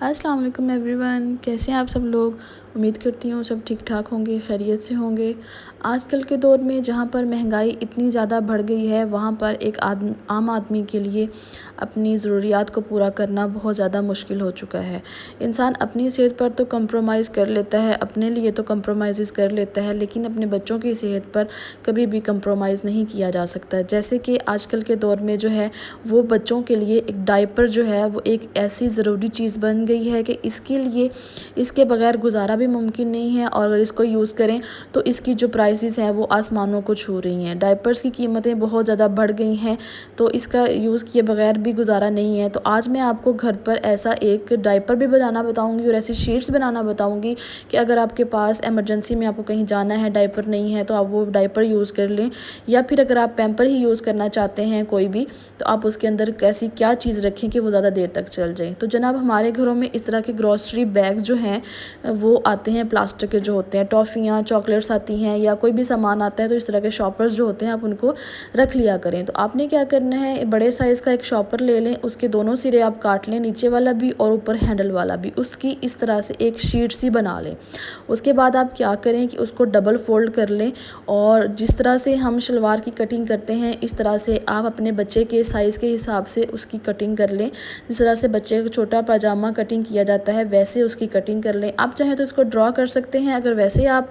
अस्सलाम वालेकुम एवरीवन, कैसे हैं आप सब लोग। उम्मीद करती हूँ सब ठीक ठाक होंगे, खैरियत से होंगे। आजकल के दौर में जहाँ पर महंगाई इतनी ज़्यादा बढ़ गई है, वहाँ पर एक आम आदमी के लिए अपनी ज़रूरियात को पूरा करना बहुत ज़्यादा मुश्किल हो चुका है। इंसान अपनी सेहत पर तो कंप्रोमाइज़ कर लेता है, अपने लिए तो कंप्रोमाइज़ कर लेता है, लेकिन अपने बच्चों की सेहत पर कभी भी कंप्रोमाइज़ नहीं किया जा सकता। जैसे कि आजकल के दौर में जो है वो बच्चों के लिए एक डायपर जो है वो एक ऐसी ज़रूरी चीज़ बन गई है कि इसके बगैर गुजारा भी मुमकिन नहीं है, और अगर इसको यूज़ करें तो इसकी जो प्राइसेस हैं वो आसमानों को छू रही हैं। डायपर्स की कीमतें बहुत ज़्यादा बढ़ गई हैं, तो इसका यूज़ किए बगैर भी गुजारा नहीं है। तो आज मैं आपको घर पर ऐसा एक डायपर भी बनाना बताऊंगी और ऐसी शीट्स बनाना बताऊंगी कि अगर आपके पास इमरजेंसी में आपको कहीं जाना है, डायपर नहीं है, तो आप वो डायपर यूज़ कर लें, या फिर अगर आप पैम्पर ही यूज़ करना चाहते हैं कोई भी, तो आप उसके अंदर कैसी क्या चीज़ रखें कि वो ज़्यादा देर तक चल जाए। तो जनाब, हमारे घरों में इस तरह के ग्रॉसरी बैग जो हैं वो आते हैं, प्लास्टिक के जो होते हैं, टॉफ़ियाँ चॉकलेट्स आती हैं या कोई भी सामान आता है, तो इस तरह के शॉपर्स जो होते हैं आप उनको रख लिया करें। तो आपने क्या करना है, बड़े साइज़ का एक शॉपर ले लें, उसके दोनों सिरे आप काट लें, नीचे वाला भी और ऊपर हैंडल वाला भी, उसकी इस तरह से एक शीट सी बना लें। उसके बाद आप क्या करें कि उसको डबल फोल्ड कर लें, और जिस तरह से हम शलवार की कटिंग करते हैं इस तरह से आप अपने बच्चे के साइज़ के हिसाब से उसकी कटिंग कर लें। जिस तरह से बच्चे को छोटा पाजामा कटिंग किया जाता है वैसे उसकी कटिंग कर लें। आप चाहें तो इसको ड्रॉ कर सकते हैं, अगर वैसे आप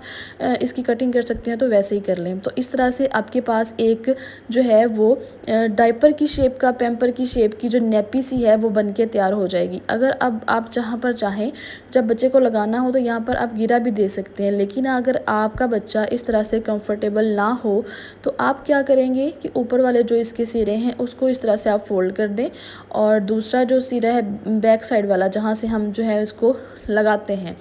इसकी कटिंग कर सकते हैं तो वैसे ही कर लें। तो इस तरह से आपके पास एक जो है वो डायपर की शेप का, पैम्पर की शेप की जो नेपी सी है वो बन के तैयार हो जाएगी। अगर अब आप जहाँ पर चाहें, जब बच्चे को लगाना हो तो यहाँ पर आप गिरा भी दे सकते हैं, लेकिन अगर आपका बच्चा इस तरह से कंफर्टेबल ना हो तो आप क्या करेंगे कि ऊपर वाले जो इसके सिरे हैं उसको इस तरह से आप फोल्ड कर दें, और दूसरा जो सिरा है बैक साइड वाला जहाँ से हम जो है इसको लगाते हैं,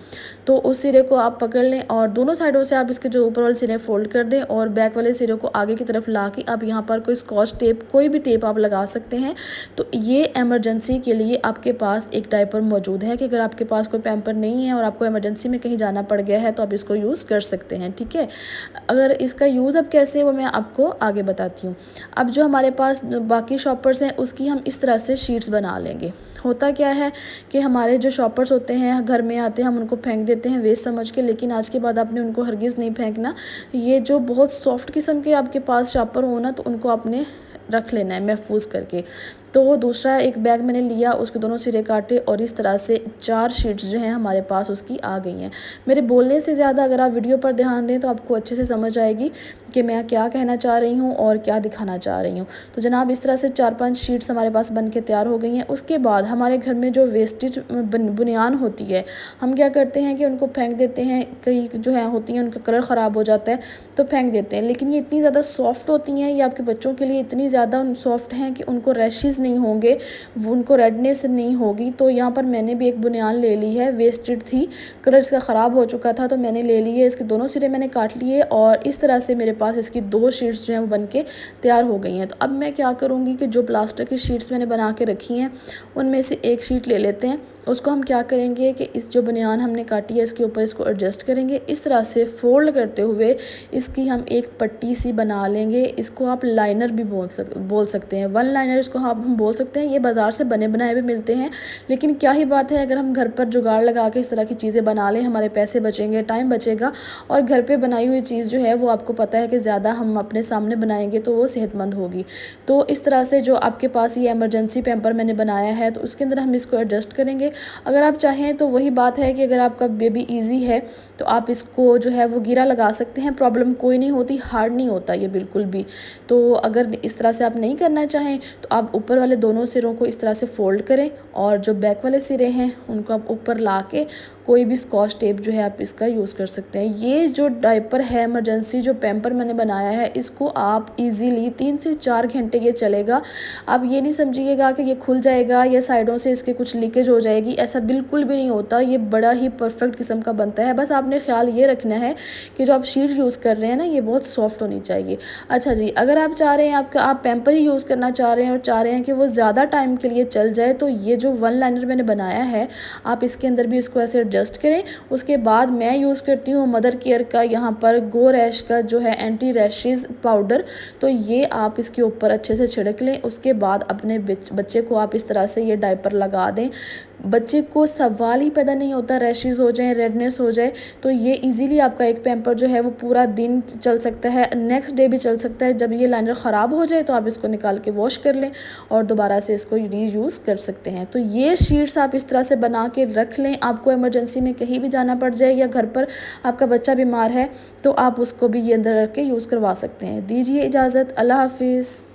तो उस सिरे को आप पकड़ लें और दोनों साइडों से आप इसके जो ऊपर वाले सिरे फोल्ड कर दें, और बैक वाले सिरे को आगे की तरफ ला के आप यहाँ पर कोई स्कॉच टेप, कोई भी टेप आप लगा सकते हैं। तो ये इमरजेंसी के लिए आपके पास एक डायपर मौजूद है कि अगर आपके पास कोई पैम्पर नहीं है और आपको इमरजेंसी में कहीं जाना पड़ गया है तो आप इसको यूज़ कर सकते हैं। ठीक है, अगर इसका यूज़ अब कैसे वो मैं आपको आगे बताती हूँ। अब जो हमारे पास बाकी शॉपर्स हैं उसकी हम इस तरह से शीट्स बना लेंगे। होता क्या है कि हमारे जो शॉपर्स होते हैं घर में आते हैं, हम उनको फेंक देते हैं वेस्ट समझ के, लेकिन आज के बाद आपने उनको हरगिज़ नहीं फेंकना। ये जो बहुत सॉफ्ट किस्म के आपके पास शॉपर हो ना, तो उनको आपने रख लेना है महफूज करके। तो वो दूसरा एक बैग मैंने लिया, उसके दोनों सिरे काटे और इस तरह से 4 शीट्स जो हैं हमारे पास उसकी आ गई हैं। मेरे बोलने से ज़्यादा अगर आप वीडियो पर ध्यान दें तो आपको अच्छे से समझ आएगी कि मैं क्या कहना चाह रही हूँ और क्या दिखाना चाह रही हूँ। तो जनाब, इस तरह से 4-5 शीट्स हमारे पास बन के तैयार हो गई हैं। उसके बाद हमारे घर में जो वेस्टेज बुनियान होती है, हम क्या करते हैं कि उनको फेंक देते हैं। कई जो है होती हैं उनका कलर ख़राब हो जाता है तो फेंक देते हैं, लेकिन ये इतनी ज़्यादा सॉफ्ट होती हैं, ये आपके बच्चों के लिए इतनी ज़्यादा सॉफ्ट हैं कि उनको रैशेज़ नहीं होंगे, वो उनको रेडनेस नहीं होगी। तो यहाँ पर मैंने भी एक बुनियान ले ली है, वेस्टेड थी, कलर इसका ख़राब हो चुका था तो मैंने ले ली है। इसके दोनों सिरे मैंने काट लिए और इस तरह से मेरे पास इसकी 2 शीट्स जो हैं वो बन के तैयार हो गई हैं। तो अब मैं क्या करूँगी कि जो प्लास्टिक की शीट्स मैंने बना के रखी हैं उनमें से एक शीट ले लेते हैं। उसको हम क्या करेंगे कि इस जो बुनियान हमने काटी है इसके ऊपर इसको एडजस्ट करेंगे, इस तरह से फोल्ड करते हुए इसकी हम एक पट्टी सी बना लेंगे। इसको आप लाइनर भी बोल सकते हैं, वन लाइनर इसको हम बोल सकते हैं। ये बाज़ार से बने बनाए भी मिलते हैं, लेकिन क्या ही बात है अगर हम घर पर जुगाड़ लगा के इस तरह की चीज़ें बना लें, हमारे पैसे बचेंगे, टाइम बचेगा, और घर पर बनाई हुई चीज़ जो है वो आपको पता है कि ज़्यादा हम अपने सामने बनाएंगे तो वो सेहतमंद होगी। तो इस तरह से जो आपके पास ये इमरजेंसी पैम्पर मैंने बनाया है तो उसके अंदर हम इसको एडजस्ट करेंगे। अगर आप चाहें तो वही बात है कि अगर आपका बेबी इजी है तो आप इसको जो है वो गिरा लगा सकते हैं, प्रॉब्लम कोई नहीं होती, हार्ड नहीं होता ये बिल्कुल भी। तो अगर इस तरह से आप नहीं करना चाहें तो आप ऊपर वाले दोनों सिरों को इस तरह से फोल्ड करें, और जो बैक वाले सिरे हैं उनको आप ऊपर ला के कोई भी स्कॉच टेप जो है आप इसका यूज़ कर सकते हैं। ये जो डायपर है इमरजेंसी, जो पैम्पर मैंने बनाया है, इसको आप इजीली 3 से 4 घंटे ये चलेगा। आप ये नहीं समझिएगा कि ये खुल जाएगा या साइडों से इसके कुछ लीकेज हो जाएगी, ऐसा बिल्कुल भी नहीं होता। ये बड़ा ही परफेक्ट किस्म का बनता है। बस आपने ख्याल ये रखना है कि जो आप शीट यूज़ कर रहे हैं ना, ये बहुत सॉफ्ट होनी चाहिए। अच्छा जी, अगर आप चाह रहे हैं आप पैम्पर ही यूज़ करना चाह रहे हैं और चाह रहे हैं कि वो ज़्यादा टाइम के लिए चल जाए, तो ये जो वन लाइनर मैंने बनाया है आप इसके अंदर भी इसको ऐसे एडजस्ट करें। उसके बाद मैं यूज़ करती हूँ मदर केयर का यहाँ पर गो रैश का जो है एंटी रैशेज़ पाउडर, तो ये आप इसके ऊपर अच्छे से छिड़क लें। उसके बाद अपने बच्चे को आप इस तरह से ये डायपर लगा दें। बच्चे को सवाल ही पैदा नहीं होता रैशेज़ हो जाएँ, रेडनेस हो जाए। तो ये ईज़िली आपका एक पैम्पर जो है वो पूरा दिन चल सकता है, नेक्स्ट डे भी चल सकता है। जब ये लाइनर ख़राब हो जाए तो आप इसको निकाल के वॉश कर लें और दोबारा से इसको रीयूज़ कर सकते हैं। तो ये शीट्स आप इस तरह से बना के रख लें, आपको इमरजेंसी में कहीं भी जाना पड़ जाए या घर पर आपका बच्चा बीमार है तो आप उसको भी ये अंदर रख के यूज़ करवा सकते हैं। दीजिए इजाज़त, अल्लाह हाफ़िज़।